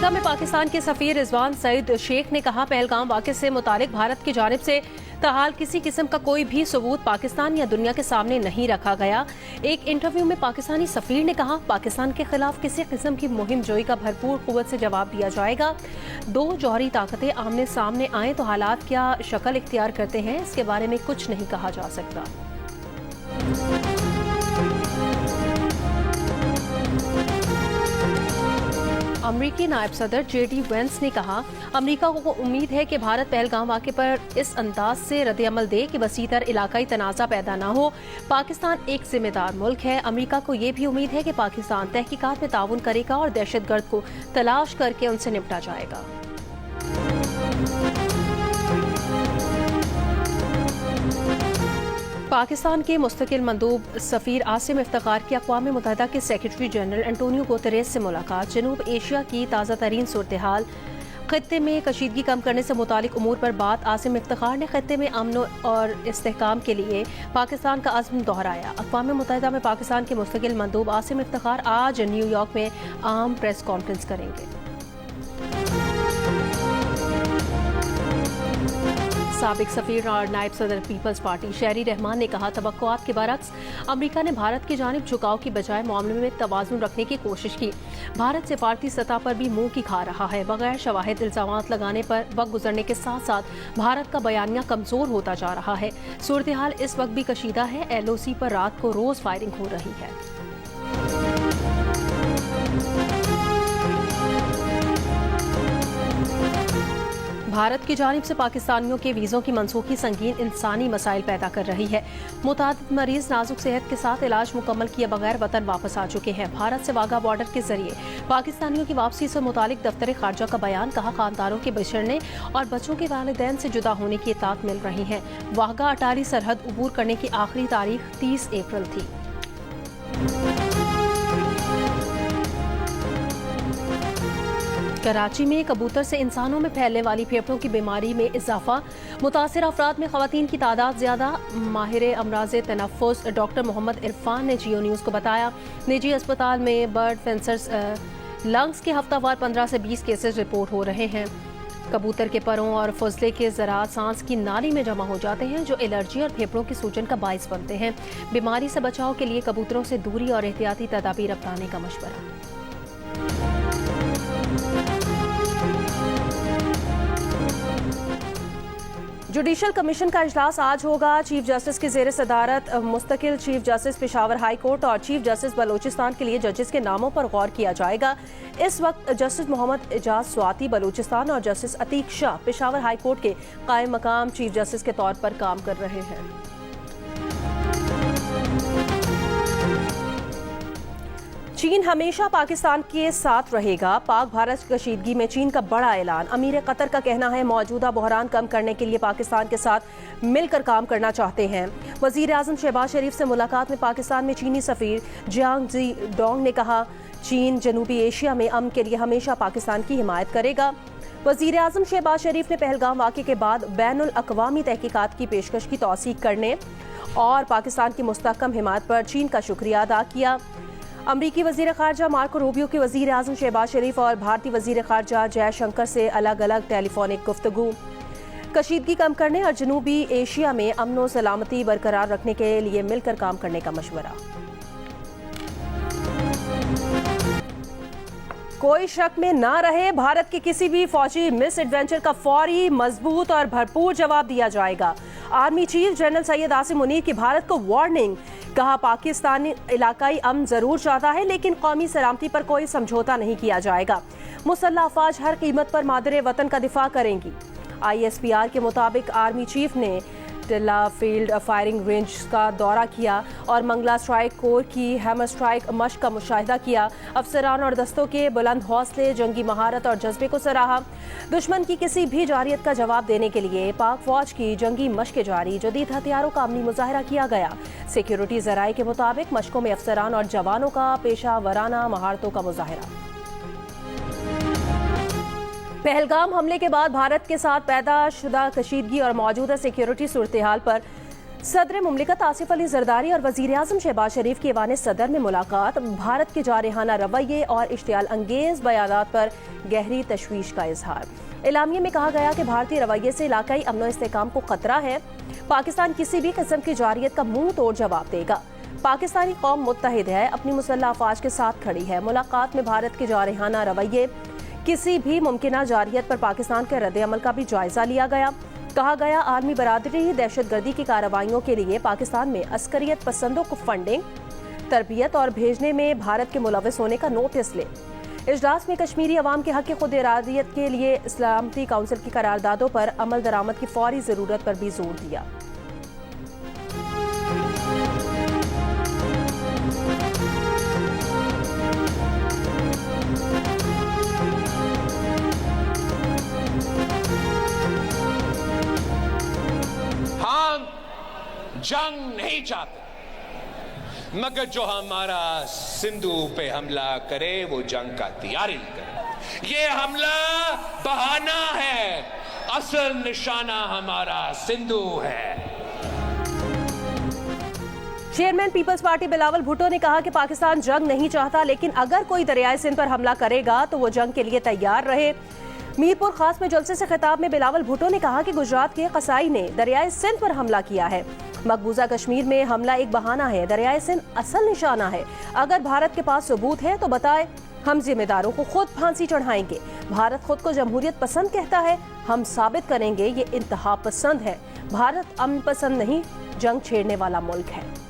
امریکہ میں پاکستان کے سفیر رضوان سعید شیخ نے کہا پہلگام واقعے سے متعلق بھارت کی جانب سے تاحال کسی قسم کا کوئی بھی ثبوت پاکستان یا دنیا کے سامنے نہیں رکھا گیا۔ ایک انٹرویو میں پاکستانی سفیر نے کہا پاکستان کے خلاف کسی قسم کی مہم جوئی کا بھرپور قوت سے جواب دیا جائے گا۔ دو جوہری طاقتیں آمنے سامنے آئیں تو حالات کیا شکل اختیار کرتے ہیں اس کے بارے میں کچھ نہیں کہا جا سکتا۔ امریکی نائب صدر جے ڈی وینس نے کہا امریکہ کو امید ہے کہ بھارت پہلگام واقعے پر اس انداز سے رد عمل دے کہ وسیع تر علاقائی تنازع پیدا نہ ہو۔ پاکستان ایک ذمہ دار ملک ہے۔ امریکہ کو یہ بھی امید ہے کہ پاکستان تحقیقات میں تعاون کرے گا اور دہشت گرد کو تلاش کر کے ان سے نپٹا جائے گا۔ پاکستان کے مستقل مندوب سفیر عاصم افتخار کی اقوام متحدہ کے سیکرٹری جنرل انٹونیو گوتریس سے ملاقات۔ جنوب ایشیا کی تازہ ترین صورتحال، خطے میں کشیدگی کم کرنے سے متعلق امور پر بات۔ عاصم افتخار نے خطے میں امن اور استحکام کے لیے پاکستان کا عزم دہرایا۔ اقوام متحدہ میں پاکستان کے مستقل مندوب عاصم افتخار آج نیو یارک میں عام پریس کانفرنس کریں گے۔ سابق سفیر اور نائب صدر پیپلز پارٹی شہری رحمان نے کہا توقعات کے برعکس امریکہ نے بھارت کی جانب جھکاؤ کی بجائے معاملے میں توازن رکھنے کی کوشش کی۔ بھارت سفارتی سطح پر بھی منہ کی کھا رہا ہے۔ بغیر شواہد الزامات لگانے پر وقت گزرنے کے ساتھ ساتھ بھارت کا بیانیہ کمزور ہوتا جا رہا ہے۔ صورتحال اس وقت بھی کشیدہ ہے۔ ایل او سی پر رات کو روز فائرنگ ہو رہی ہے۔ بھارت کی جانب سے پاکستانیوں کے ویزوں کی منسوخی سنگین انسانی مسائل پیدا کر رہی ہے۔ متعدد مریض نازک صحت کے ساتھ علاج مکمل کیے بغیر وطن واپس آ چکے ہیں۔ بھارت سے واگا بارڈر کے ذریعے پاکستانیوں کی واپسی سے متعلق دفتر خارجہ کا بیان، کہا خاندانوں کے بچھڑنے اور بچوں کے والدین سے جدا ہونے کی اطلاعات مل رہی ہیں۔ واگا اٹاری سرحد عبور کرنے کی آخری تاریخ 30 اپریل تھی۔ کراچی میں کبوتر سے انسانوں میں پھیلنے والی پھیپھڑوں کی بیماری میں اضافہ، متاثرہ افراد میں خواتین کی تعداد زیادہ۔ ماہر امراض تنفس ڈاکٹر محمد عرفان نے جیو نیوز کو بتایا نجی اسپتال میں برڈ فینسرز لنگز کے ہفتہ وار 15 سے 20 کیسز رپورٹ ہو رہے ہیں۔ کبوتر کے پروں اور فضلے کے ذرات سانس کی نالی میں جمع ہو جاتے ہیں جو الرجی اور پھیپھڑوں کی سوجن کا باعث بنتے ہیں۔ بیماری سے بچاؤ کے لیے کبوتروں سے دوری اور احتیاطی تدابیر اپنانے کا مشورہ۔ جوڈیشل کمیشن کا اجلاس آج ہوگا۔ چیف جسٹس کی زیر صدارت مستقل chief justice Peshawar high court اور چیف جسٹس بلوچستان کے لیے ججز کے ناموں پر غور کیا جائے گا۔ اس وقت جسٹس محمد اعجاز سواتی بلوچستان اور جسٹس عتیق شاہ پشاور ہائی کورٹ کے قائم مقام چیف جسٹس کے طور پر کام کر رہے ہیں۔ چین ہمیشہ پاکستان کے ساتھ رہے گا۔ پاک بھارت کشیدگی میں چین کا بڑا اعلان۔ امیر قطر کا کہنا ہے موجودہ بحران کم کرنے کے لیے پاکستان کے ساتھ مل کر کام کرنا چاہتے ہیں۔ وزیر اعظم شہباز شریف سے ملاقات میں پاکستان میں چینی سفیر جیانگ زی ڈونگ نے کہا چین جنوبی ایشیا میں امن کے لیے ہمیشہ پاکستان کی حمایت کرے گا۔ وزیر اعظم شہباز شریف نے پہلگام واقعے کے بعد بین الاقوامی تحقیقات کی پیشکش کی توثیق کرنے اور پاکستان کی مستحکم حمایت پر چین کا شکریہ ادا کیا۔ امریکی وزیر خارجہ مارکو روبیو کی وزیر اعظم شہباز شریف اور بھارتی وزیر خارجہ جے شنکر سے الگ الگ ٹیلی فونک گفتگو۔ کشیدگی کم کرنے اور جنوبی ایشیا میں امن و سلامتی برقرار رکھنے کے لیے مل کر کام کرنے کا مشورہ۔ کوئی شک میں نہ رہے، بھارت کے کسی بھی فوجی مس ایڈونچر کا فوری، مضبوط اور بھرپور جواب دیا جائے گا۔ Army chief general Syed Asim Munir کی بھارت کو وارننگ، کہا پاکستان علاقائی امن ضرور چاہتا ہے لیکن قومی سلامتی پر کوئی سمجھوتا نہیں کیا جائے گا۔ مسلح افواج ہر قیمت پر مادر وطن کا دفاع کریں گی۔ آئی ایس پی آر کے مطابق آرمی چیف نے ٹلا فیلڈ فائرنگ رینج کا دورہ کیا اور منگلا اسٹرائک کور کی ہیمر اسٹرائک مشق کا مشاہدہ کیا۔ افسران اور دستوں کے بلند حوصلے، جنگی مہارت اور جذبے کو سراہا۔ دشمن کی کسی بھی جارحیت کا جواب دینے کے لیے پاک فوج کی جنگی مشقیں جاری، جدید ہتھیاروں کا عملی مظاہرہ کیا گیا۔ سیکیورٹی ذرائع کے مطابق مشقوں میں افسران اور جوانوں کا پیشہ ورانہ مہارتوں کا مظاہرہ۔ پہلگام حملے کے بعد بھارت کے ساتھ پیدا شدہ کشیدگی اور موجودہ سیکیورٹی صورتحال پر सदर मुमलिकत आसिफ अली जरदारी और वजीर आजम शहबाज शरीफ की ऐवान सदर में मुलाकात। भारत के जारहाना रवैये और इश्तियाल अंगेज बयानात पर गहरी तशवीश का इजहार। एलामिये में कहा गया कि भारतीय रवैये से इलाकाई अमन और इस्तेहकाम को खतरा है। पाकिस्तान किसी भी किस्म की जारियत का मुंह तोड़ जवाब देगा। पाकिस्तानी कौम मुत्तहिद है, अपनी मुसल्लह अफवाज के साथ खड़ी है। मुलाकात में भारत के जारहाना रवैये, किसी भी मुमकिन जारियत पर पाकिस्तान के रद्द अमल का भी जायजा लिया गया। कहा गया आलमी बरादरी दहशतगर्दी की कार्रवाइयों के लिए पाकिस्तान में अस्करियत पसंदों को फंडिंग, तरबियत और भेजने में भारत के मुलविस होने का नोटिस ले। इजलास में कश्मीरी अवाम के हक खुद इरादियत के लिए इस्लामती काउंसिल की करारदादों पर अमल दरामद की फौरी जरूरत पर भी जोर दिया। जंग नहीं चाहते, मगर जो हमारा सिंधु पे हमला करे वो जंग का तैयारी करे। ये हमला बहाना है, असल निशाना हमारा सिंधु है। चेयरमैन पीपल्स पार्टी बिलावल भुट्टो ने कहा कि पाकिस्तान जंग नहीं चाहता, लेकिन अगर कोई दरियाए सिंध पर हमला करेगा तो वो जंग के लिए तैयार रहे। मीरपुर खास में जलसे से खिताब में बिलावल भुट्टो ने कहा कि गुजरात के कसाई ने दरियाए सिंध पर हमला किया है। मकबूजा कश्मीर में हमला एक बहाना है, दरियाए सिंध असल निशाना है। अगर भारत के पास सबूत है तो बताए, हम जिम्मेदारों को खुद फांसी चढ़ाएंगे। भारत खुद को जमहूरियत पसंद कहता है, हम साबित करेंगे ये इंतहा पसंद है। भारत अमन पसंद नहीं, जंग छेड़ने वाला मुल्क है।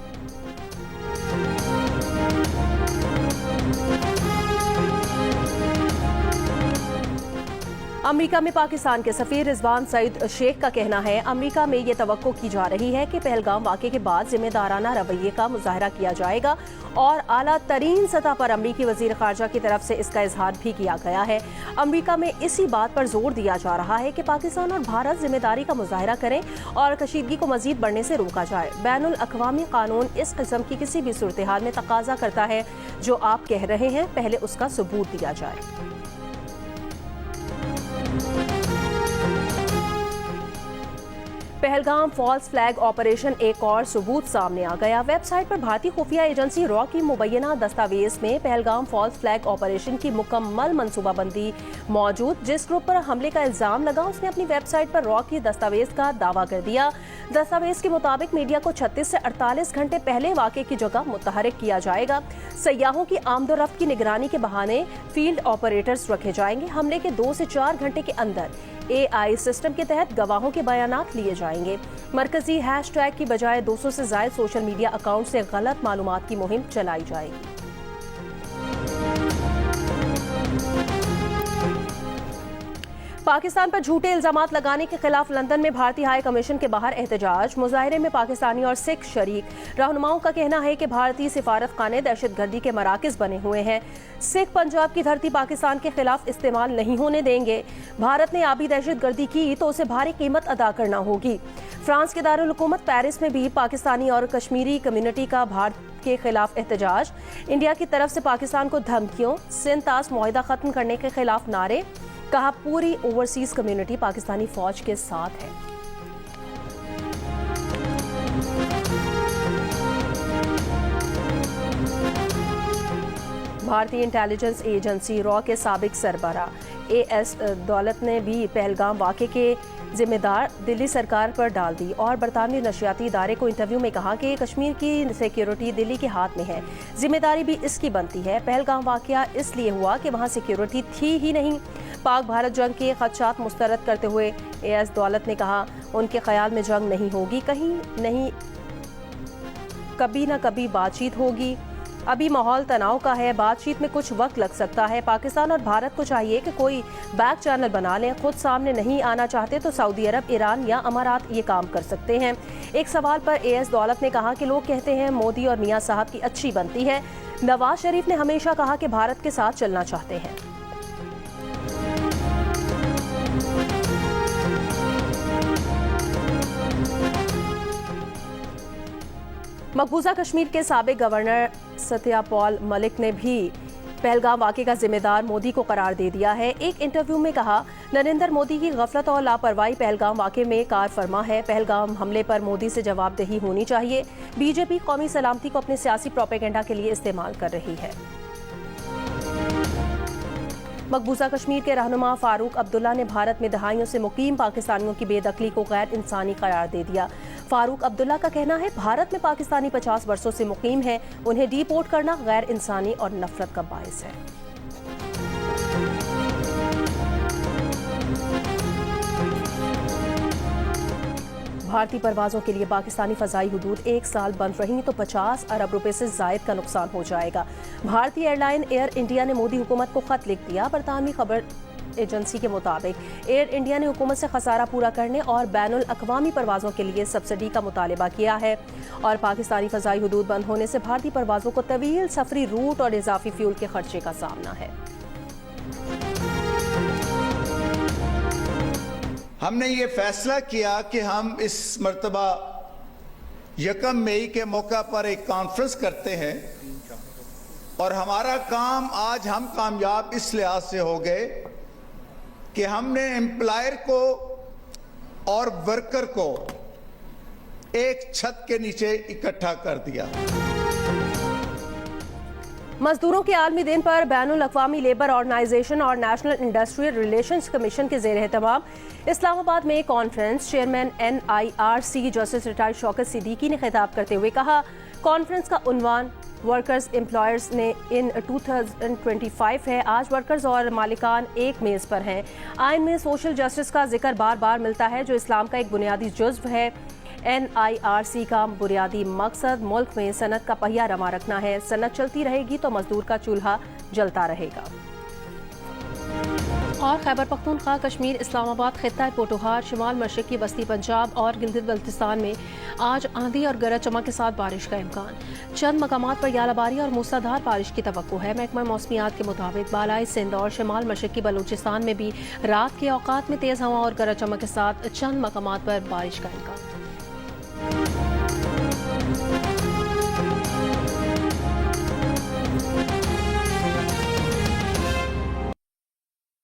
अमेरिका में पाकिस्तान के सफीर रिजवान सईद शेख का कहना है, अमेरिका में ये तवक्को की जा रही है कि पहलगाम वाक़े के बाद जिम्मेदाराना रवैये का मुजाहरा किया जाएगा और आला तरीन सतह पर अमरीकी वजीर खारजा की तरफ से इसका इजहार भी किया गया है। अमेरिका में इसी बात पर जोर दिया जा रहा है कि पाकिस्तान और भारत जिम्मेदारी का मुजाहरा करें और कशीदगी को मजीद बढ़ने से रोका जाए। बैनुल अक़वामी कानून इस किस्म की किसी भी सूरत हाल में तकाजा करता है। जो आप कह रहे हैं, पहले उसका सबूत दिया जाए। पहलगाम फॉल्स फ्लैग ऑपरेशन एक और सबूत सामने आ गया। वेबसाइट पर भारतीय खुफिया एजेंसी रॉ की मुबैना दस्तावेज में पहलगाम फॉल्स फ्लैग ऑपरेशन की मुकम्मल मनसूबाबंदी मौजूद। जिस ग्रुप पर हमले का इल्जाम लगा, उसने अपनी वेबसाइट पर रॉ की दस्तावेज का दावा कर दिया। दस्तावेज के मुताबिक मीडिया को 36 से 48 घंटे पहले वाक़े की जगह मुतहरिक किया जाएगा। सयाहों की आमदोरफ्त की निगरानी के बहाने फील्ड ऑपरेटर्स रखे जाएंगे। हमले के 2 से 4 घंटे के अंदर AI सिस्टम के तहत गवाहों के बयानात लिए जाएंगे। मरकजी हैशटैग की बजाय 200 से ज्यादा सोशल मीडिया अकाउंट से गलत मालूमात की मुहिम चलाई जाएगी। पाकिस्तान पर झूठे इल्जामात लगाने के खिलाफ लंदन में भारतीय हाई कमीशन के बाहर एहतजाज। मुजाहरे में पाकिस्तानी और सिख शरीक। रहनुमाओं का कहना है कि भारतीय सिफारत खाने दहशतगर्दी के मराकज बने हुए हैं। सिख पंजाब की धरती पाकिस्तान के खिलाफ इस्तेमाल नहीं होने देंगे। भारत ने आबी दहशतगर्दी की तो उसे भारी कीमत अदा करना होगी। फ्रांस के दारुल हुकूमत पेरिस में भी पाकिस्तानी और कश्मीरी कम्युनिटी का भारत के खिलाफ एहतजाज। इंडिया की तरफ से पाकिस्तान को धमकियों, सिंध-तास मुआहिदा खत्म करने के खिलाफ नारे। कहा, पूरी ओवरसीज कम्युनिटी पाकिस्तानी फौज के साथ है। भारतीय इंटेलिजेंस एजेंसी रॉ के साबिक सरबराह AS दौलत ने भी पहलगाम वाक़े के जिम्मेदार दिल्ली सरकार पर डाल दी और बरतानवी नशियाती इदारे को इंटरव्यू में कहा कि कश्मीर की सिक्योरिटी दिल्ली के हाथ में है, जिम्मेदारी भी इसकी बनती है। पहलगाम वाक़या इसलिए हुआ कि वहाँ सिक्योरिटी थी ही नहीं। पाक भारत जंग के खदशात मुस्तरद करते हुए AS दौलत ने कहा, उनके ख्याल में जंग नहीं होगी, कहीं नहीं, कभी ना कभी बातचीत होगी। अभी माहौल तनाव का है, बातचीत में कुछ वक्त लग सकता है। पाकिस्तान और भारत को चाहिए कि कोई बैक चैनल बना लें। खुद सामने नहीं आना चाहते तो सऊदी अरब, ईरान या अमारात ये काम कर सकते हैं। एक सवाल पर AS दौलत ने कहा कि लोग कहते हैं मोदी और मियां साहब की अच्छी बनती है। नवाज शरीफ ने हमेशा कहा कि भारत के साथ चलना चाहते हैं। मकबूजा कश्मीर के साबिक गवर्नर सत्यपाल मलिक ने भी पहलगाम वाक़े का जिम्मेदार मोदी को करार दे दिया है। एक इंटरव्यू में कहा, नरेंद्र मोदी की गफलत और लापरवाही पहलगाम वाक़े में कार फरमा है। पहलगाम हमले पर मोदी से जवाबदेही होनी चाहिए। बीजेपी कौमी सलामती को अपने सियासी प्रोपेगेंडा के लिए इस्तेमाल कर रही है। मकबूजा कश्मीर के रहनुमा फारूक अब्दुल्ला ने भारत में दहाइयों से मुकीम पाकिस्तानियों की बेदखली को गैर इंसानी करार दे दिया। फारूक अब्दुल्ला का कहना है, भारत में पाकिस्तानी 50 वर्षों से मुकीम हैं, उन्हें डिपोर्ट करना गैर इंसानी और नफरत का बायस है। भारतीय परवाज़ों के लिए पाकिस्तानी फ़ज़ाई हुदूद 1 साल बंद रहीं तो 50 अरब रुपए से ज़ायद का नुकसान हो जाएगा। भारतीय एयरलाइन एयर इंडिया ने मोदी हुकूमत को ख़त लिख दिया। बरतानवी खबर एजेंसी के मुताबिक एयर इंडिया ने हुकूमत से खसारा पूरा करने और बैनुल अक़वामी परवाज़ों के लिए सब्सिडी का मुतालबा किया है और पाकिस्तानी फ़ज़ाई हुदूद बंद होने से भारतीय परवाज़ों को तवील सफरी रूट और इजाफी फ्यूल के खर्चे का सामना है। हमने ये फैसला किया कि हम इस मर्तबा 1 मई के मौका पर एक कॉन्फ्रेंस करते हैं और हमारा काम आज हम कामयाब इस लिहाज से हो गए कि हमने एम्प्लॉयर को और वर्कर को एक छत के नीचे इकट्ठा कर दिया। मजदूरों के आलमी दिन पर बैनुल अक़वामी लेबर ऑर्गेनाइजेशन और नेशनल इंडस्ट्रियल रिलेशंस कमीशन के ज़ेर एहतमाम इस्लामाबाद में conference chairman NIRC justice retired Shaukat Siddiqui ने खिताब करते हुए कहा, कॉन्फ्रेंस का उन्वान वर्कर्स एम्प्लॉयर्स ने इन 2025 है। आज वर्कर्स और मालिकान एक मेज़ पर हैं। आइन में सोशल जस्टिस का जिक्र बार बार मिलता है जो इस्लाम का एक बुनियादी जुज़्व है। NIRC का बुनियादी मकसद मुल्क में सनत का पहिया रमा रखना है। सनत चलती रहेगी तो मजदूर का चूल्हा जलता रहेगा। और खैबर पख्तूनख्वा, कश्मीर, इस्लामाबाद, खित्ता पोटोहार, शिमाल मशरक़ी बस्ती पंजाब और गिलगित बल्तिस्तान में आज आंधी और गरज चमक के साथ बारिश का इम्कान। चंद मकामात पर यालाबारी और मूसलाधार बारिश की तवक्को है। महकमा मौसमियात के मुताबिक बालाई सिंध और शिमाल मशरक़ी बलूचिस्तान में भी रात के औकात में तेज़ हवा और गरज चमक के साथ चंद मकामात पर बारिश का इम्कान।